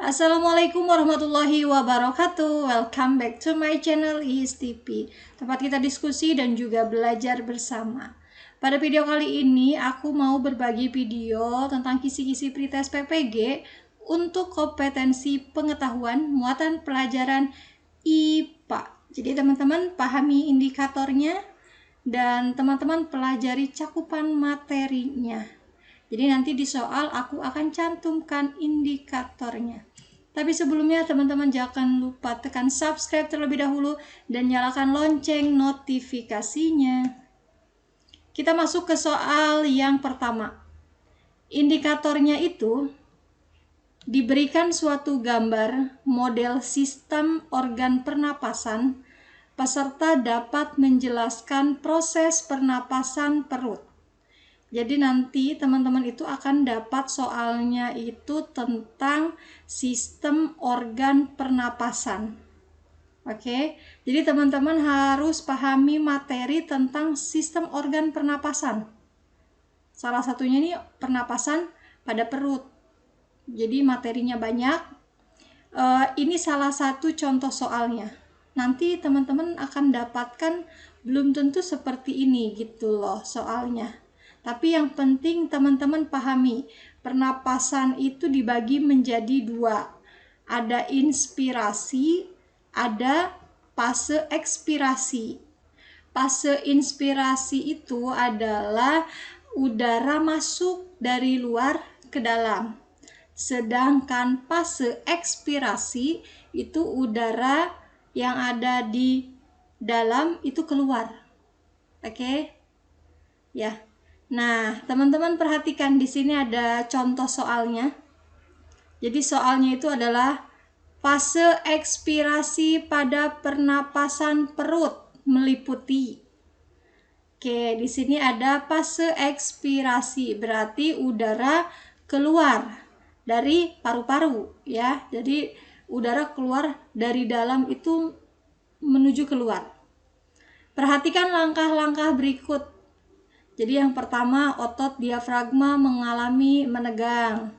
Assalamualaikum warahmatullahi wabarakatuh. Welcome back to my channel ISTP, tempat kita diskusi dan juga belajar bersama. Pada video kali ini aku mau berbagi video tentang kisi-kisi pretest PPG untuk kompetensi pengetahuan muatan pelajaran IPA. Jadi teman-teman pahami indikatornya dan teman-teman pelajari cakupan materinya. Jadi nanti di soal aku akan cantumkan indikatornya. Tapi sebelumnya teman-teman jangan lupa tekan subscribe terlebih dahulu dan nyalakan lonceng notifikasinya. Kita masuk ke soal yang pertama. Indikatornya itu diberikan suatu gambar model sistem organ pernapasan. Peserta dapat menjelaskan proses pernapasan perut. Jadi nanti teman-teman itu akan dapat soalnya itu tentang sistem organ pernapasan. Oke, jadi teman-teman harus pahami materi tentang sistem organ pernapasan. Salah satunya ini pernapasan pada perut. Jadi materinya banyak. Ini salah satu contoh soalnya. Nanti teman-teman akan dapatkan belum tentu seperti ini gitu loh soalnya. Tapi yang penting teman-teman pahami, pernapasan itu dibagi menjadi dua. Ada inspirasi, ada fase ekspirasi. Fase inspirasi itu adalah udara masuk dari luar ke dalam. Sedangkan fase ekspirasi itu udara yang ada di dalam itu keluar. Oke? Ya. Nah, teman-teman perhatikan di sini ada contoh soalnya. Jadi soalnya itu adalah fase ekspirasi pada pernapasan perut meliputi. Oke, di sini ada fase ekspirasi, berarti udara keluar dari paru-paru ya. Jadi udara keluar dari dalam itu menuju keluar. Perhatikan langkah-langkah berikut. Jadi yang pertama, otot diafragma mengalami menegang.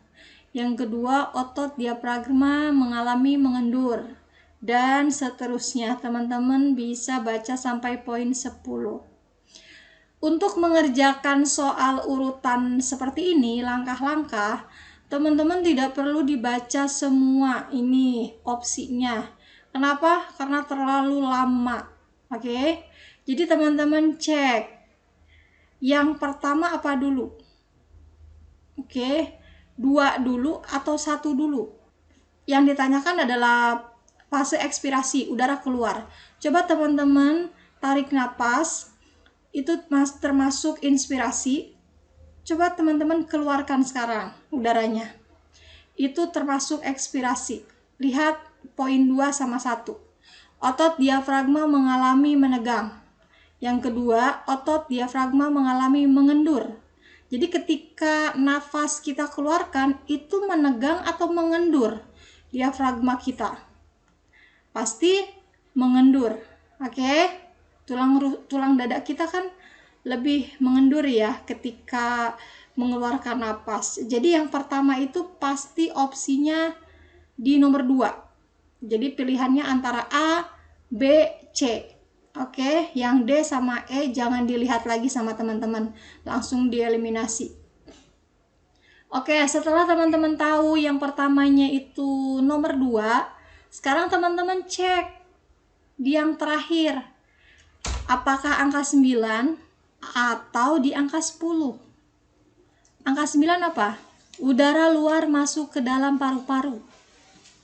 Yang kedua, otot diafragma mengalami mengendur. Dan seterusnya, teman-teman bisa baca sampai poin 10. Untuk mengerjakan soal urutan seperti ini, langkah-langkah, teman-teman tidak perlu dibaca semua ini opsinya. Kenapa? Karena terlalu lama. Oke? Jadi teman-teman cek. Yang pertama apa dulu? Oke, 2 dulu atau 1 dulu? Yang ditanyakan adalah fase ekspirasi, udara keluar. Coba teman-teman tarik napas, itu termasuk inspirasi. Coba teman-teman keluarkan sekarang udaranya. Itu termasuk ekspirasi. Lihat poin 2 sama 1. Otot diafragma mengalami menegang. Yang kedua, otot diafragma mengalami mengendur. Jadi ketika nafas kita keluarkan, itu menegang atau mengendur diafragma kita? Pasti mengendur. Oke? Tulang dada kita kan lebih mengendur ya ketika mengeluarkan nafas. Jadi yang pertama itu pasti opsinya di nomor 2. Jadi pilihannya antara A, B, C. Oke, yang D sama E jangan dilihat lagi sama teman-teman, langsung dieliminasi. Oke, setelah teman-teman tahu yang pertamanya itu nomor 2, sekarang teman-teman cek di yang terakhir. Apakah angka 9 atau di angka 10? Angka 9 apa? Udara luar masuk ke dalam paru-paru.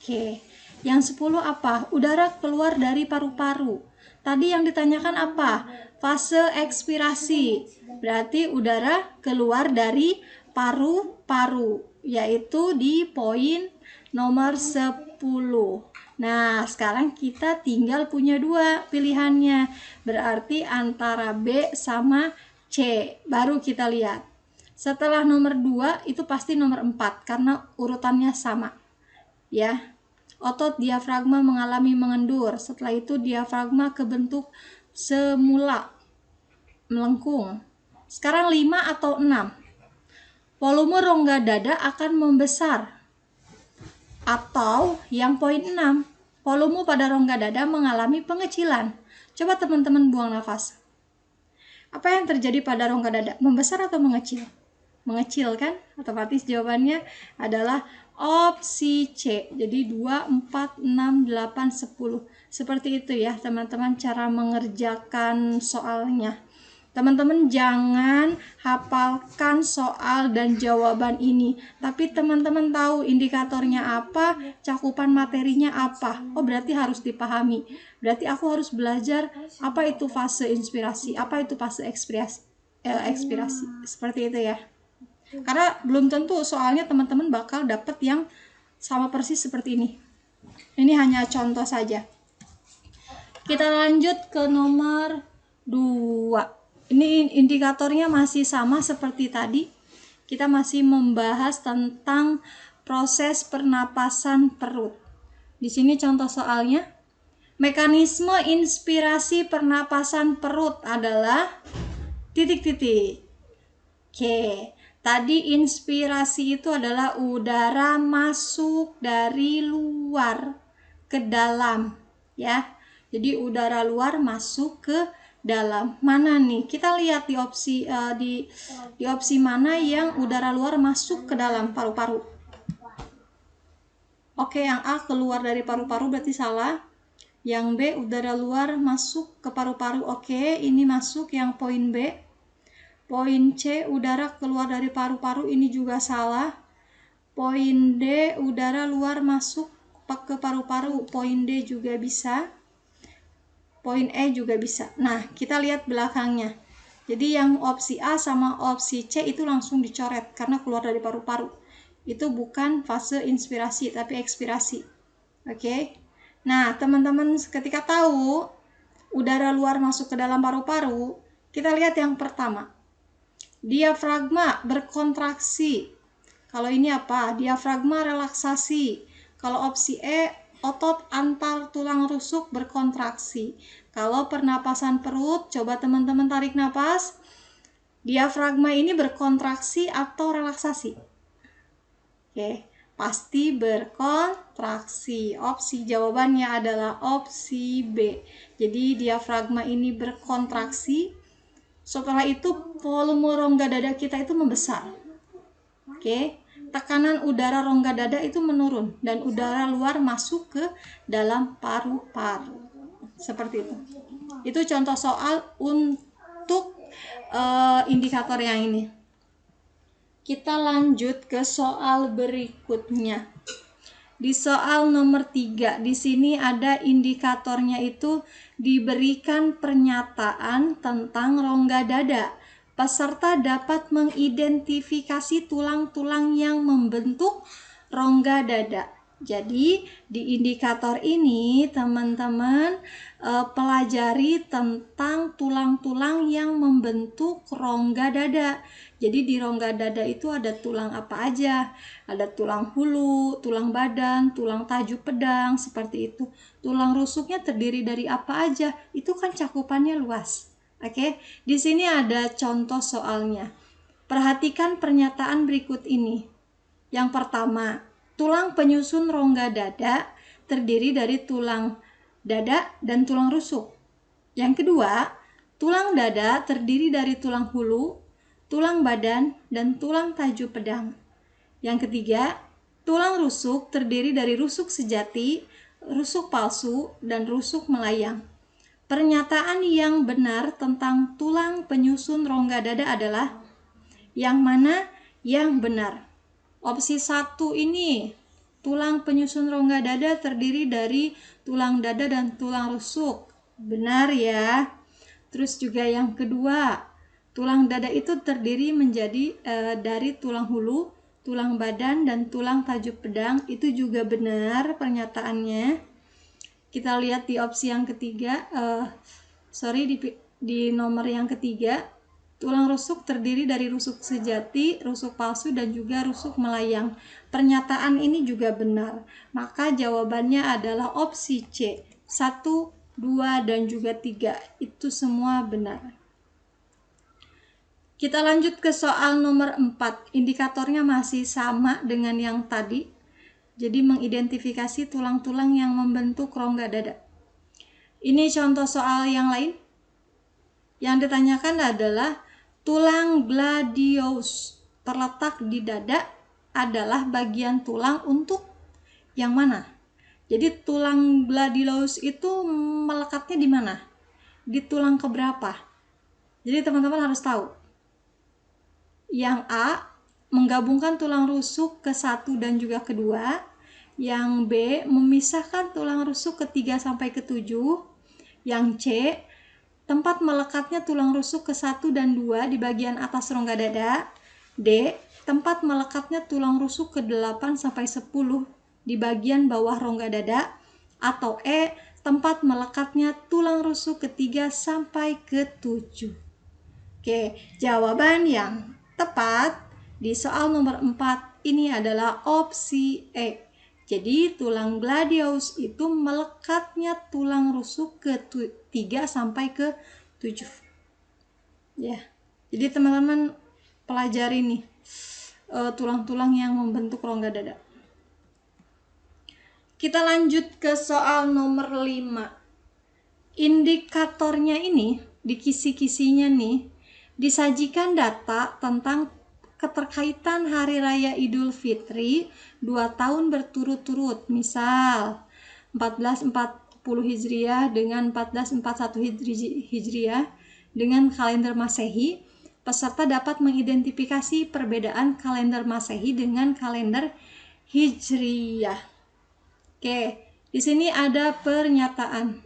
Oke, yang 10 apa? Udara keluar dari paru-paru. Tadi yang ditanyakan apa? Fase ekspirasi. Berarti udara keluar dari paru-paru, yaitu di poin nomor 10. Nah, sekarang kita tinggal punya 2 pilihannya. Berarti antara B sama C. Baru kita lihat. Setelah nomor 2 itu pasti nomor 4 karena urutannya sama. Ya. Otot diafragma mengalami mengendur. Setelah itu diafragma kebentuk semula melengkung. Sekarang 5 atau 6? Volume rongga dada akan membesar. Atau yang poin 6, volume pada rongga dada mengalami pengecilan. Coba teman-teman buang nafas. Apa yang terjadi pada rongga dada? Membesar atau mengecil? Mengecil kan? Otomatis jawabannya adalah opsi C. Jadi 2, 4, 6, 8, 10. Seperti itu ya teman-teman cara mengerjakan soalnya. Teman-teman jangan hafalkan soal dan jawaban ini, tapi teman-teman tahu indikatornya apa, cakupan materinya apa. Oh, berarti harus dipahami. Berarti aku harus belajar apa itu fase inspirasi, apa itu fase ekspirasi. Seperti itu ya. Karena belum tentu soalnya teman-teman bakal dapet yang sama persis seperti ini. Ini hanya contoh saja. Kita lanjut ke nomor 2. Ini indikatornya masih sama seperti tadi. Kita masih membahas tentang proses pernapasan perut. Di sini contoh soalnya. Mekanisme inspirasi pernapasan perut adalah titik-titik. Oke. Tadi inspirasi itu adalah udara masuk dari luar ke dalam, ya. Jadi udara luar masuk ke dalam. Mana nih? Kita lihat di opsi di opsi mana yang udara luar masuk ke dalam paru-paru. Oke, yang A keluar dari paru-paru berarti salah. Yang B udara luar masuk ke paru-paru. Oke, ini masuk yang poin B. Poin C udara keluar dari paru-paru, ini juga salah. Poin D udara luar masuk ke paru-paru. Poin D juga bisa. Poin E juga bisa. Nah, kita lihat belakangnya. Jadi yang opsi A sama opsi C itu langsung dicoret karena keluar dari paru-paru. Itu bukan fase inspirasi tapi ekspirasi. Oke. Nah, teman-teman ketika tahu udara luar masuk ke dalam paru-paru, kita lihat yang pertama. Diafragma berkontraksi. Kalau ini apa? Diafragma relaksasi. Kalau opsi E, otot antar tulang rusuk berkontraksi. Kalau pernapasan perut, coba teman-teman tarik napas. Diafragma ini berkontraksi atau relaksasi? Oke, pasti berkontraksi. Opsi jawabannya adalah opsi B. Jadi diafragma ini berkontraksi. Setelah itu volume rongga dada kita itu membesar. Oke. Tekanan udara rongga dada itu menurun dan udara luar masuk ke dalam paru-paru. Seperti itu. Itu contoh soal untuk indikator yang ini. Kita lanjut ke soal berikutnya. Di soal nomor 3, di sini ada indikatornya itu diberikan pernyataan tentang rongga dada. Peserta dapat mengidentifikasi tulang-tulang yang membentuk rongga dada. Jadi di indikator ini teman-teman pelajari tentang tulang-tulang yang membentuk rongga dada. Jadi di rongga dada itu ada tulang apa aja? Ada tulang hulu, tulang badan, tulang tajuk pedang, seperti itu. Tulang rusuknya terdiri dari apa aja? Itu kan cakupannya luas. Oke, di sini ada contoh soalnya. Perhatikan pernyataan berikut ini. Yang pertama, tulang penyusun rongga dada terdiri dari tulang dada dan tulang rusuk. Yang kedua, tulang dada terdiri dari tulang hulu, tulang badan, dan tulang tajuk pedang. Yang ketiga, tulang rusuk terdiri dari rusuk sejati, rusuk palsu, dan rusuk melayang. Pernyataan yang benar tentang tulang penyusun rongga dada adalah yang mana yang benar? Opsi 1 ini, tulang penyusun rongga dada terdiri dari tulang dada dan tulang rusuk. Benar ya. Terus juga yang kedua, tulang dada itu terdiri menjadi dari tulang hulu, tulang badan, dan tulang tajuk pedang. Itu juga benar pernyataannya. Kita lihat di opsi yang ketiga, di nomor yang ketiga, tulang rusuk terdiri dari rusuk sejati, rusuk palsu, dan juga rusuk melayang. Pernyataan ini juga benar. Maka jawabannya adalah opsi C. 1, 2, dan juga 3. Itu semua benar. Kita lanjut ke soal nomor 4. Indikatornya masih sama dengan yang tadi. Jadi mengidentifikasi tulang-tulang yang membentuk rongga dada. Ini contoh soal yang lain. Yang ditanyakan adalah tulang gladius terletak di dada adalah bagian tulang untuk yang mana? Jadi tulang gladius itu melekatnya di mana? Di tulang keberapa? Jadi teman-teman harus tahu. Yang A, menggabungkan tulang rusuk ke 1 dan juga kedua. Yang B, memisahkan tulang rusuk ke 3 sampai ke 7. Yang C, tempat melekatnya tulang rusuk ke 1 dan 2 di bagian atas rongga dada. D, tempat melekatnya tulang rusuk ke 8 sampai 10 di bagian bawah rongga dada. Atau E, tempat melekatnya tulang rusuk ke 3 sampai ke 7. Oke, jawaban yang tepat di soal nomor 4 ini adalah opsi E. Jadi tulang gladius itu melekatnya tulang rusuk ke 3 sampai ke 7. Ya. Jadi teman-teman pelajari nih tulang-tulang yang membentuk rongga dada. Kita lanjut ke soal nomor 5. Indikatornya ini di kisi-kisinya nih disajikan data tentang keterkaitan Hari Raya Idul Fitri 2 tahun berturut-turut, misal 1440 Hijriah dengan 1441 Hijriah dengan kalender Masehi. Peserta dapat mengidentifikasi perbedaan kalender Masehi dengan kalender Hijriah. Oke, di sini ada pernyataan.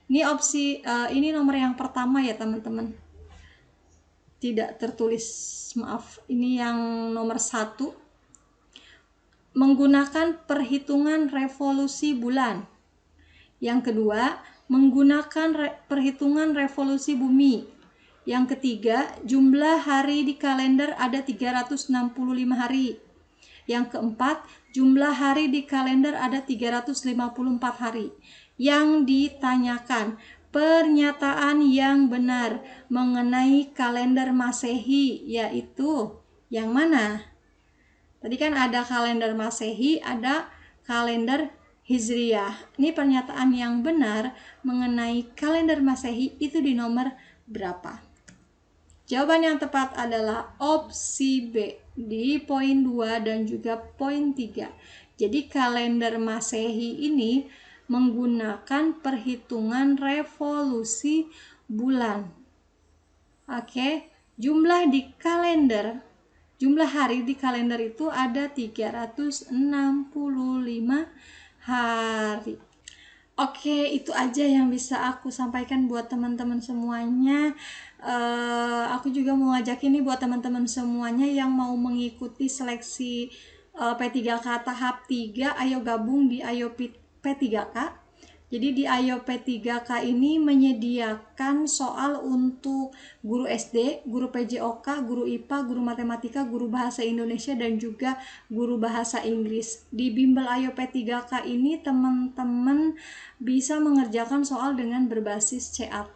Ini opsi, ini nomor yang pertama ya teman-teman. Tidak tertulis, maaf. Ini yang nomor 1. Menggunakan perhitungan revolusi bulan. Yang kedua, menggunakan perhitungan revolusi bumi. Yang ketiga, jumlah hari di kalender ada 365 hari. Yang keempat, jumlah hari di kalender ada 354 hari. Yang ditanyakan, pernyataan yang benar mengenai kalender Masehi yaitu yang mana? Tadi kan ada kalender Masehi, ada kalender Hijriah. Ini pernyataan yang benar mengenai kalender Masehi itu di nomor berapa? Jawaban yang tepat adalah opsi B di poin 2 dan juga poin 3. Jadi kalender Masehi ini menggunakan perhitungan revolusi bulan. Oke, jumlah hari di kalender itu ada 365 hari. Oke, itu aja yang bisa aku sampaikan buat teman-teman semuanya. Aku juga mau ngajak ini buat teman-teman semuanya yang mau mengikuti seleksi P3K tahap 3, ayo gabung di Ayo P3K. Jadi di Ayo P3K ini menyediakan soal untuk guru SD, guru PJOK, guru IPA, guru matematika, guru bahasa Indonesia, dan juga guru bahasa Inggris. Di bimbel Ayo P3K ini teman-teman bisa mengerjakan soal dengan berbasis CAT.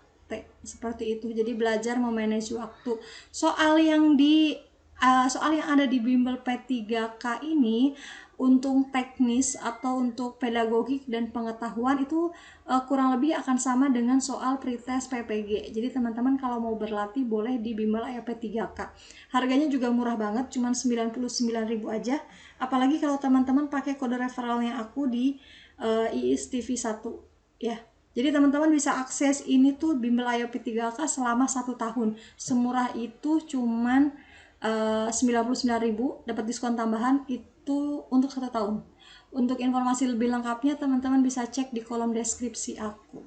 Seperti itu. Jadi belajar memanage waktu. Soal yang ada di bimbel P3K ini untuk teknis atau untuk pedagogik dan pengetahuan itu kurang lebih akan sama dengan soal pretest PPG. Jadi teman-teman kalau mau berlatih boleh di bimbel P3K. Harganya juga murah banget, cuma 99.000 aja. Apalagi kalau teman-teman pakai kode referralnya aku di IIS TV 1 ya. Jadi teman-teman bisa akses ini tuh bimbel Ayo P3K selama 1 tahun. Semurah itu cuman 99.000, dapat diskon tambahan itu untuk 1 tahun. Untuk informasi lebih lengkapnya teman-teman bisa cek di kolom deskripsi aku.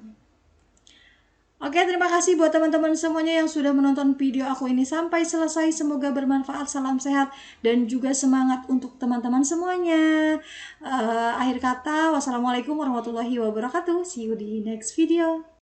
Oke, terima kasih buat teman-teman semuanya yang sudah menonton video aku ini sampai selesai. Semoga bermanfaat, salam sehat, dan juga semangat untuk teman-teman semuanya. Akhir kata, wassalamualaikum warahmatullahi wabarakatuh. See you di next video.